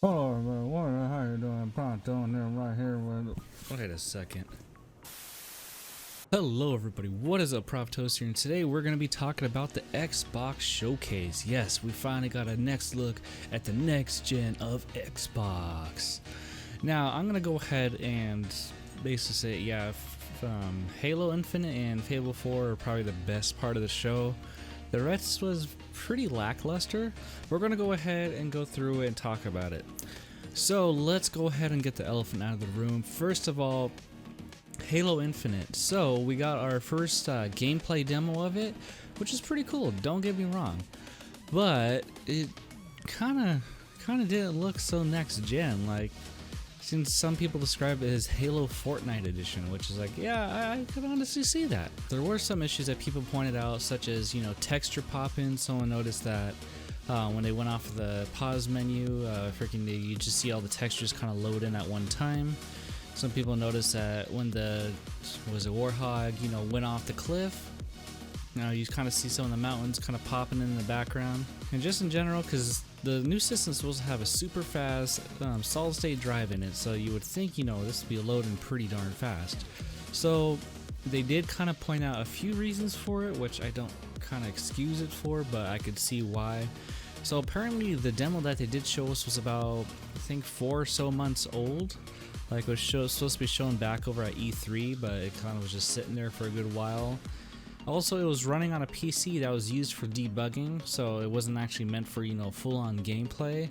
Hello, everybody. What? How you doing? Pronto, and then right here with. Wait a second. Hello everybody, what is up, Prof Toaster, and today we're going to be talking about the Xbox Showcase. Yes, we finally got a next look at the next gen of Xbox. Now, I'm going to go ahead and basically say, yeah, Halo Infinite and Fable 4 are probably the best part of the show. The rest was pretty lackluster. We're going to go ahead and go through it and talk about it. So let's go ahead and get the elephant out of the room. First of all, Halo Infinite. So we got our first gameplay demo of it, which is pretty cool, don't get me wrong, but it kind of didn't look so next gen. Like, since some people describe it as Halo Fortnite edition, which is like, yeah, I could honestly see that. There were some issues that people pointed out, such as, you know, texture pop-in. Someone noticed that when they went off of the pause menu, you just see all the textures kind of load in at one time. Some people noticed that when the Warthog, you know, went off the cliff, you kind of see some of the mountains kind of popping in the background. And just in general, because the new system is supposed to have a super fast solid state drive in it, so you would think, you know, this would be loading pretty darn fast. So they did kind of point out a few reasons for it, which I don't kind of excuse it for, but I could see why. So apparently the demo that they did show us was about, I think, 4 or so months old. Like, it was supposed to be shown back over at E3, but it kind of was just sitting there for a good while. Also, it was running on a PC that was used for debugging, so it wasn't actually meant for, you know, full-on gameplay.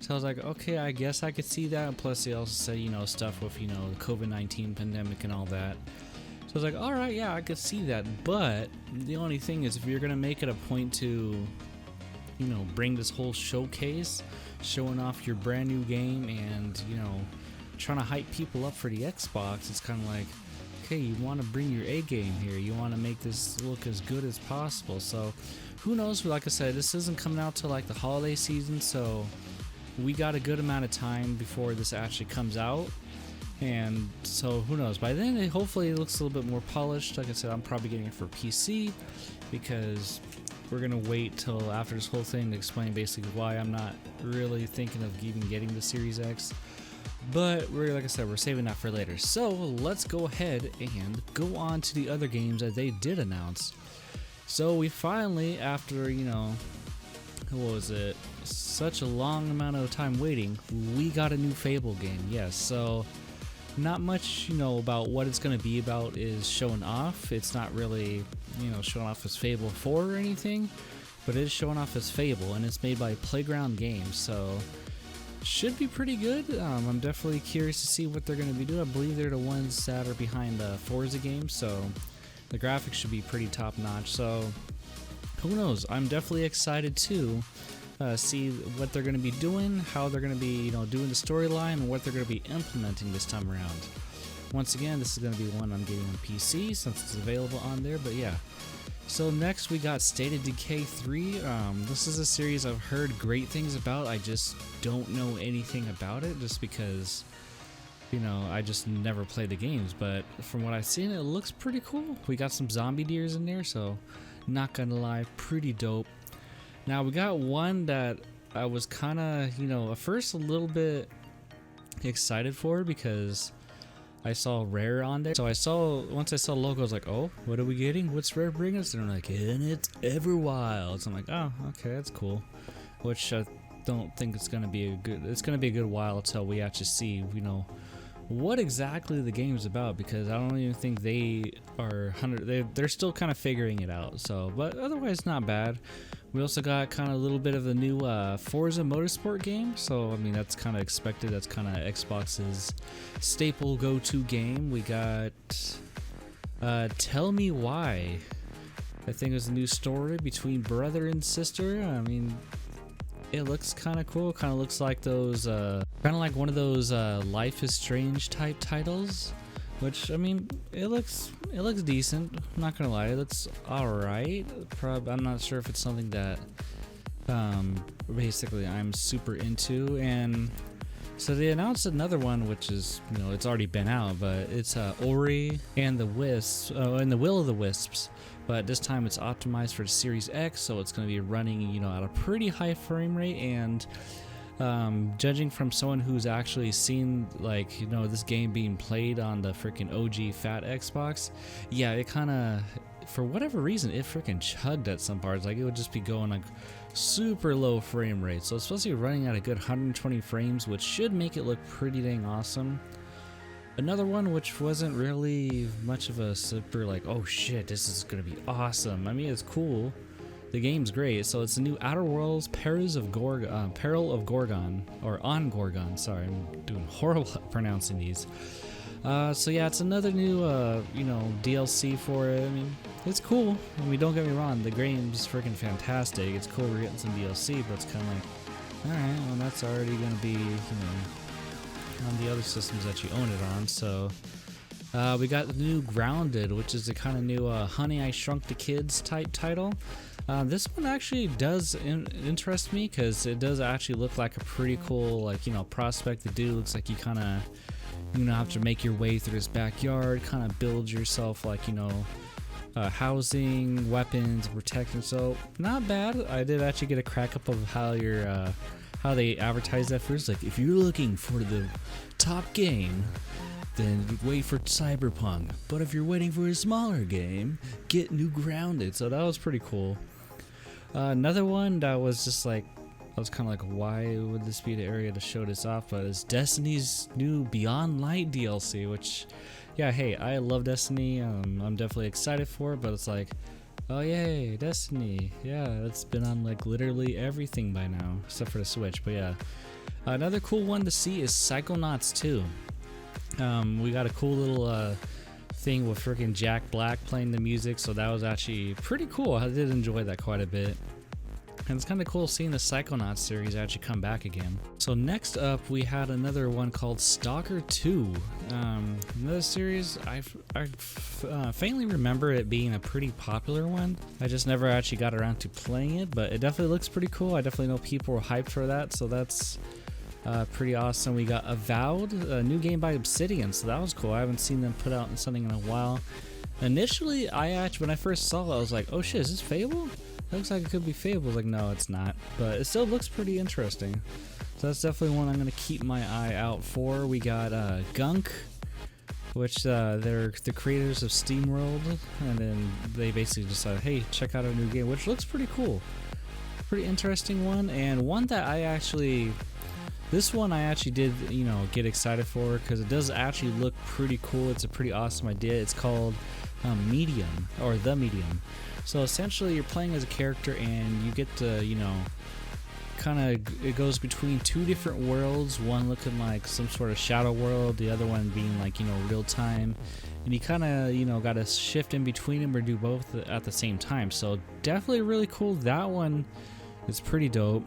So I was like, okay, I guess I could see that. Plus, they also said, you know, stuff with, you know, the COVID-19 pandemic and all that. So I was like, alright, yeah, I could see that. But the only thing is, if you're going to make it a point to, you know, bring this whole showcase, showing off your brand new game and, you know, trying to hype people up for the Xbox, it's kind of like, okay, you want to bring your A game here, you want to make this look as good as possible. So who knows, like I said, this isn't coming out till like the holiday season, so we got a good amount of time before this actually comes out. And so who knows, by then hopefully it looks a little bit more polished. Like I said, I'm probably getting it for PC because we're gonna wait till after this whole thing to explain basically why I'm not really thinking of even getting the Series X. But like I said, we're saving that for later. So let's go ahead and go on to the other games that they did announce. So we finally, after, you know, what was it, such a long amount of time waiting, we got a new Fable game. Yes, so not much, you know, about what it's going to be about is showing off. It's not really, you know, showing off as Fable 4 or anything, but it is showing off as Fable, and it's made by Playground Games, so should be pretty good. I'm definitely curious to see what they're going to be doing. I believe they're the ones that are behind the Forza games, so the graphics should be pretty top notch. So who knows? I'm definitely excited to see what they're going to be doing, how they're going to be, you know, doing the storyline, and what they're going to be implementing this time around. Once again, this is going to be one I'm getting on PC since it's available on there. But yeah. So next we got State of Decay 3. This is a series I've heard great things about. I just don't know anything about it just because, you know, I just never played the games. But from what I've seen, it looks pretty cool. We got some zombie deers in there, so not gonna lie, pretty dope. Now we got one that I was kind of, you know, at first a little bit excited for because I saw Rare on there. So once I saw the logo, I was like, oh, what are we getting? What's Rare bringing us? And I'm like, and it's Everwild. So I'm like, oh, okay, that's cool. Which I don't think it's gonna be it's gonna be a good while until we actually see, you know, what exactly the game's about, because I don't even think they are they're still kind of figuring it out. So, but otherwise not bad. We also got kind of a little bit of the new Forza Motorsport game, so I mean that's kind of expected. That's kind of Xbox's staple go-to game. We got Tell Me Why. I think it was a new story between brother and sister. I mean, it looks kind of cool. Kind of looks like those, kind of like one of those Life is Strange type titles. Which, I mean, it looks decent. I'm not gonna lie, it looks alright. I'm not sure if it's something that basically I'm super into. And so they announced another one, which is, you know, it's already been out, but it's Ori and the Wisps, and the Will of the Wisps. But this time it's optimized for the Series X, so it's going to be running, you know, at a pretty high frame rate. And Judging from someone who's actually seen, like, you know, this game being played on the freaking OG fat Xbox, yeah, it kind of, for whatever reason, it freaking chugged at some parts. Like, it would just be going like super low frame rate. So it's supposed to be running at a good 120 frames, which should make it look pretty dang awesome. Another one which wasn't really much of a super like, oh shit, this is gonna be awesome. I mean, it's cool. The game's great. So it's the new Outer Worlds Peril of Gorgon, or On Gorgon. Sorry, I'm doing horrible at pronouncing these. So yeah, it's another new, you know, DLC for it. I mean, it's cool. I mean, don't get me wrong, the game's freaking fantastic. It's cool we're getting some DLC, but it's kind of like, alright, well, that's already gonna be, you know, on the other systems that you own it on. So we got the new Grounded, which is the kind of new Honey, I Shrunk the Kids type title. This one actually does interest me because it does actually look like a pretty cool, like, you know, prospect to do. Looks like you kind of, you know, have to make your way through this backyard, kind of build yourself, like, you know, housing, weapons, protection. So not bad. I did actually get a crack up of how your how they advertise that first. Like, if you're looking for the top game, then wait for Cyberpunk. But if you're waiting for a smaller game, get New Grounded. So that was pretty cool. Another one that was just like, I was kind of like, why would this be the area to show this off? But it's Destiny's new Beyond Light DLC, which, yeah, hey, I love Destiny. I'm definitely excited for it, but it's like, oh yay, Destiny. Yeah, it's been on like literally everything by now, except for the Switch. But yeah, another cool one to see is Psychonauts 2. We got a cool little thing with freaking Jack Black playing the music, so that was actually pretty cool. I did enjoy that quite a bit. And it's kind of cool seeing the Psychonauts series actually come back again. So next up, we had another one called Stalker 2. Another series, I faintly remember it being a pretty popular one. I just never actually got around to playing it, but it definitely looks pretty cool. I definitely know people were hyped for that, so that's pretty awesome. We got Avowed, a new game by Obsidian, so that was cool. I haven't seen them put out something in a while. Initially, when I first saw it, I was like, oh shit, is this Fable? It looks like it could be Fable. I was like, no, it's not. But it still looks pretty interesting. So that's definitely one I'm going to keep my eye out for. We got Gunk, which they're the creators of SteamWorld. And then they basically decided, hey, check out our new game, which looks pretty cool. Pretty interesting one. And one that this one I actually did, you know, get excited for because it does actually look pretty cool. It's a pretty awesome idea. It's called Medium, or The Medium. So essentially you're playing as a character and you get to, you know, kind of, it goes between two different worlds, one looking like some sort of shadow world, the other one being like, you know, real time. And you kind of, you know, got to shift in between them or do both at the same time. So definitely really cool. That one is pretty dope.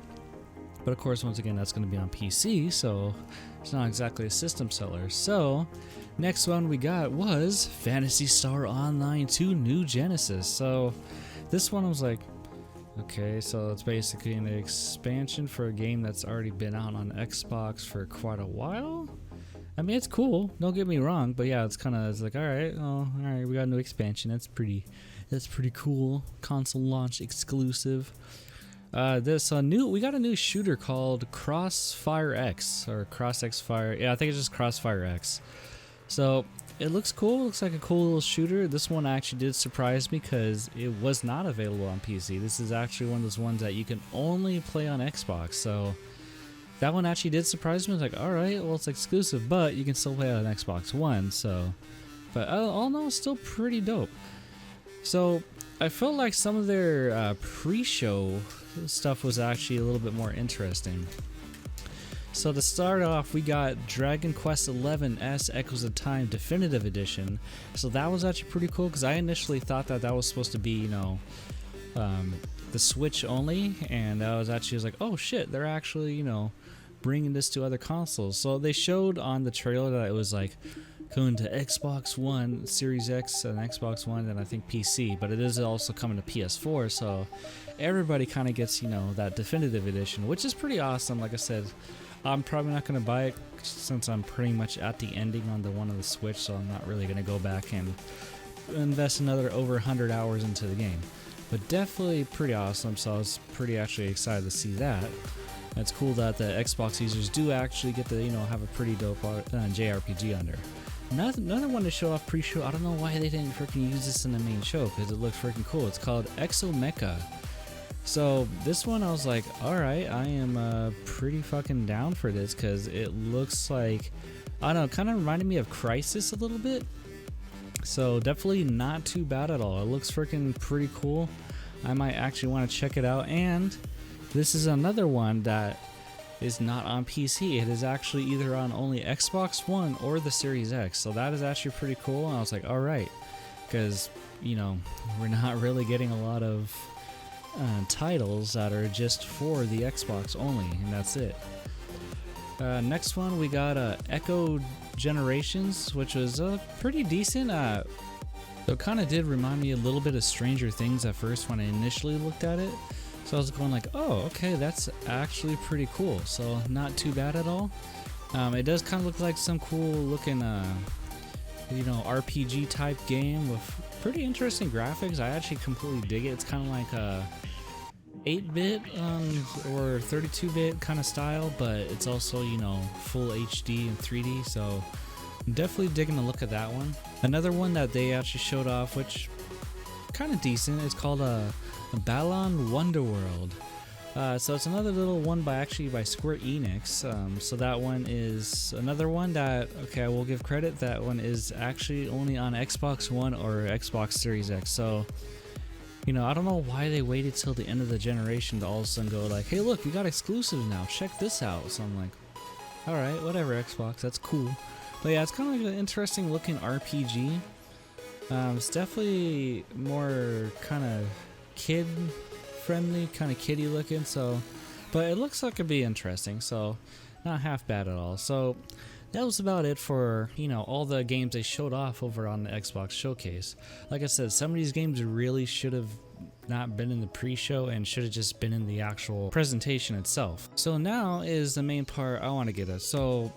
But of course, once again, that's going to be on PC, so it's not exactly a system seller. So, next one we got was Phantasy Star Online 2 New Genesis. So, this one I was like, okay, so it's basically an expansion for a game that's already been out on Xbox for quite a while. I mean, it's cool, don't get me wrong, but yeah, it's like, alright, we got a new expansion. That's pretty cool. Console launch exclusive. We got a new shooter called Crossfire X, or Cross X Fire. Yeah, I think it's just Crossfire X. So it looks cool. Looks like a cool little shooter. This one actually did surprise me because it was not available on PC. This is actually one of those ones that you can only play on Xbox. So that one actually did surprise me. I was like, all right, well, it's exclusive, but you can still play it on Xbox One. So, but all in all, still pretty dope. So I felt like some of their pre-show stuff was actually a little bit more interesting. So to start off, we got Dragon Quest XI S Echoes of Time Definitive Edition. So that was actually pretty cool because I initially thought that was supposed to be, you know, the Switch only, and I was like, oh shit, they're actually, you know, bringing this to other consoles. So they showed on the trailer that it was like coming to Xbox One, Series X, and Xbox One, and I think PC, but it is also coming to PS4, so everybody kind of gets, you know, that definitive edition, which is pretty awesome. Like I said, I'm probably not going to buy it since I'm pretty much at the ending on the one on the Switch, so I'm not really going to go back and invest another over 100 hours into the game. But definitely pretty awesome, so I was pretty actually excited to see that. It's cool that the Xbox users do actually get to, have a pretty dope JRPG under. Another one to show off pre-show. I don't know why they didn't freaking use this in the main show, because it looked freaking cool. It's called Exomecha. So this one I was like, alright, I am pretty fucking down for this, because it looks like, I don't know, kind of reminded me of Crysis a little bit. So definitely not too bad at all. It looks freaking pretty cool. I might actually want to check it out. And this is another one that is not on PC. It is actually either on only Xbox One or the Series X. So that is actually pretty cool. And I was like, alright, because, we're not really getting a lot of titles that are just for the Xbox only, and that's it. Next one we got Echo Generations, which was pretty decent. It kind of did remind me a little bit of Stranger Things at first when I initially looked at it. So I was going like, oh, okay, that's actually pretty cool. So not too bad at all. It does kind of look like some cool looking RPG type game with pretty interesting graphics. I actually completely dig it. It's kind of like 8-bit or 32-bit kind of style, but it's also, full HD and 3D, so I'm definitely digging a look at that one. Another one that they actually showed off, which kind of decent, it's called Balan Wonderworld. So it's another little one by Square Enix. So that one is another one that, okay, I will give credit, that one is actually only on Xbox One or Xbox Series X. So I don't know why they waited till the end of the generation to all of a sudden go like, hey look, we got exclusives now, check this out. So I'm like, alright, whatever Xbox, that's cool. But yeah, it's kind of like an interesting looking RPG. It's definitely more kind of kid friendly, kind of kiddie looking, so, but it looks like it'd be interesting, so not half bad at all. So that was about it for, all the games they showed off over on the Xbox Showcase. Like I said, some of these games really should have not been in the pre-show and should have just been in the actual presentation itself. So now is the main part I want to get at. So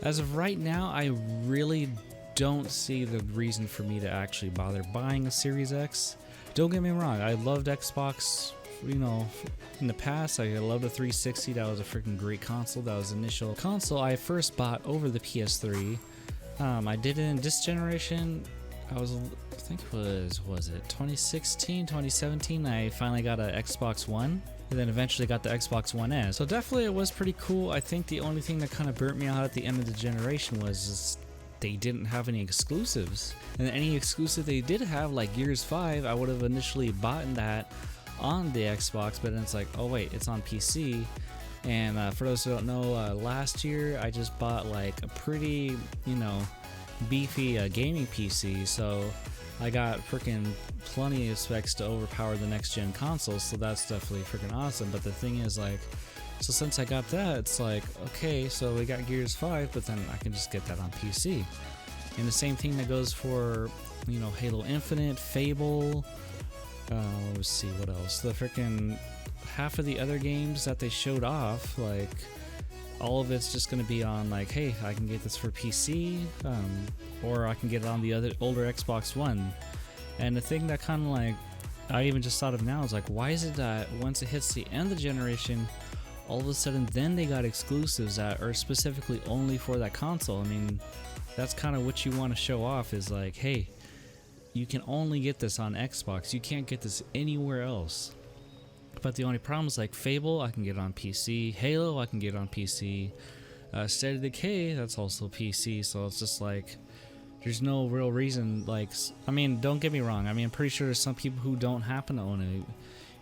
as of right now, I really don't see the reason for me to actually bother buying a Series X. Don't get me wrong, I loved Xbox, in the past. I loved the 360. That was a freaking great console. That was the initial console I first bought over the PS3. I did it in this generation. I think it was it 2016, 2017, I finally got an Xbox One, and then eventually got the Xbox One S. So definitely it was pretty cool. I think the only thing that kind of burnt me out at the end of the generation was they didn't have any exclusives. And any exclusive they did have, like Gears 5, I would have initially bought that on the Xbox, but then it's like, oh wait, it's on PC. And for those who don't know, last year I just bought like a pretty, beefy gaming PC, so I got freaking plenty of specs to overpower the next gen console, so that's definitely freaking awesome. But the thing is, like, so since I got that, it's like, okay, so we got Gears 5, but then I can just get that on PC. And the same thing that goes for, Halo Infinite, Fable, let's see what else. The freaking half of the other games that they showed off, like, all of it's just going to be on, like, hey, I can get this for PC, or I can get it on the other older Xbox One. And the thing that kind of like I even just thought of now is like, why is it that once it hits the end of the generation, all of a sudden then they got exclusives that are specifically only for that console? I mean, that's kind of what you want to show off, is like, hey, you can only get this on Xbox, you can't get this anywhere else. But the only problem is, like, Fable, I can get it on PC. Halo, I can get it on PC. State of Decay, that's also PC. So it's just like, there's no real reason. Like, I mean, don't get me wrong. I mean, I'm pretty sure there's some people who don't happen to own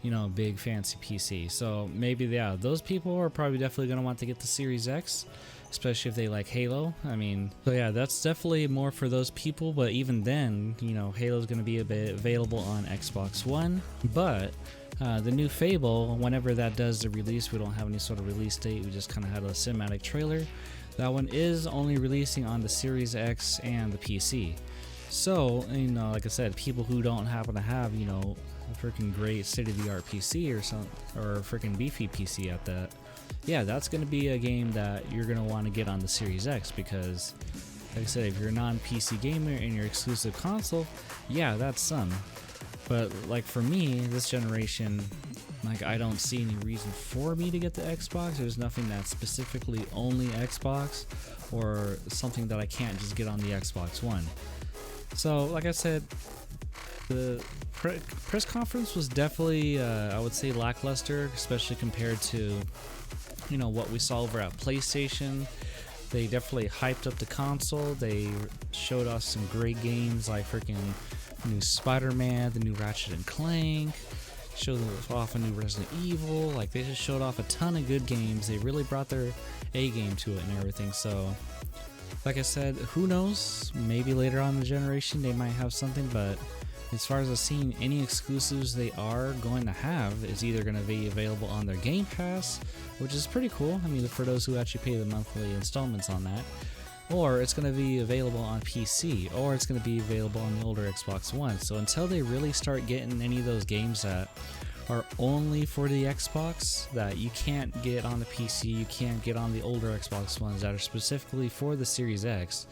a, big fancy PC. So maybe, yeah, those people are probably definitely going to want to get the Series X, especially if they like Halo. I mean, so yeah, that's definitely more for those people. But even then, Halo's going to be available on Xbox One. But the new Fable, whenever that does the release, we don't have any sort of release date, we just kind of had a cinematic trailer. That one is only releasing on the Series X and the PC. So, like I said, people who don't happen to have, a freaking great state-of-the-art PC or freaking beefy PC at that, yeah, that's going to be a game that you're going to want to get on the Series X, because, like I said, if you're a non-PC gamer and your exclusive console, yeah, that's some. But like for me, this generation, like I don't see any reason for me to get the Xbox. There's nothing that's specifically only Xbox or something that I can't just get on the Xbox One. So like I said, the press conference was definitely, I would say, lackluster, especially compared to, you know, what we saw over at PlayStation. They definitely hyped up the console. They showed us some great games like freaking new Spider-Man, the new Ratchet and Clank, showed off a new Resident Evil. Like, they just showed off a ton of good games. They really brought their A game to it and everything. So like I said, who knows, maybe later on in the generation they might have something, but as far as I've seen, any exclusives they are going to have is either going to be available on their Game Pass, which is pretty cool. I mean, for those who actually pay the monthly installments on that, or it's going to be available on PC, or it's going to be available on the older Xbox One. So until they really start getting any of those games that are only for the Xbox, that you can't get on the PC, you can't get on the older Xbox Ones that are specifically for the Series X,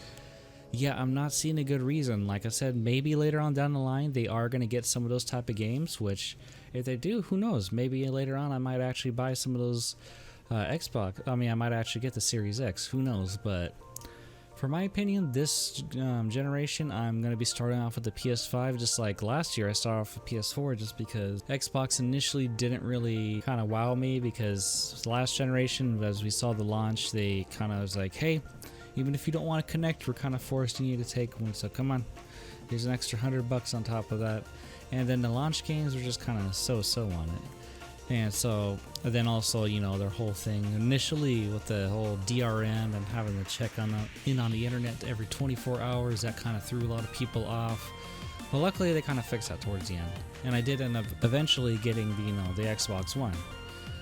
yeah, I'm not seeing a good reason. Like I said, maybe later on down the line they are going to get some of those type of games, which if they do, who knows, maybe later on I might actually buy some of those Xbox. I mean, I might actually get the Series X, who knows. But for my opinion, this generation, I'm going to be starting off with the PS5, just like last year I started off with PS4, just because Xbox initially didn't really kind of wow me, because last generation, as we saw the launch, they kind of was like, hey, even if you don't want to connect, we're kind of forcing you to take one, so come on, here's an extra $100 on top of that. And then the launch games were just kind of so-so on it. And so then also, you know, their whole thing initially with the whole DRM and having to check on the internet every 24 hours, that kind of threw a lot of people off. Well, luckily they kind of fixed that towards the end, and I did end up eventually getting the, you know, the Xbox One.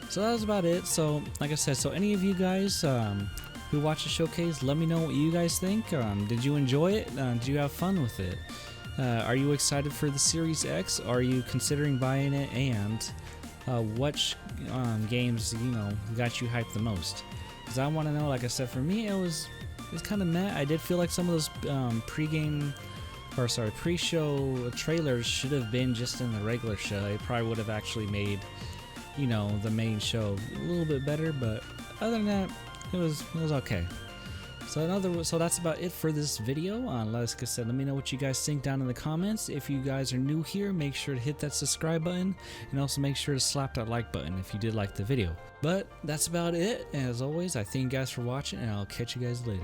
So that was about it. So like I said, so any of you guys who watched the showcase, let me know what you guys think. Did you enjoy it? Did you have fun with it? Are you excited for the Series X? Are you considering buying it? And what games, you know, got you hyped the most? Because I want to know. Like I said, for me, it was kind of meh. I did feel like some of those pre-show trailers should have been just in the regular show. It probably would have actually made, you know, the main show a little bit better. But other than that, it was okay. So that's about it for this video. Like I said, let me know what you guys think down in the comments. If you guys are new here, make sure to hit that subscribe button, and also make sure to slap that like button if you did like the video. But that's about it. As always, I thank you guys for watching, and I'll catch you guys later.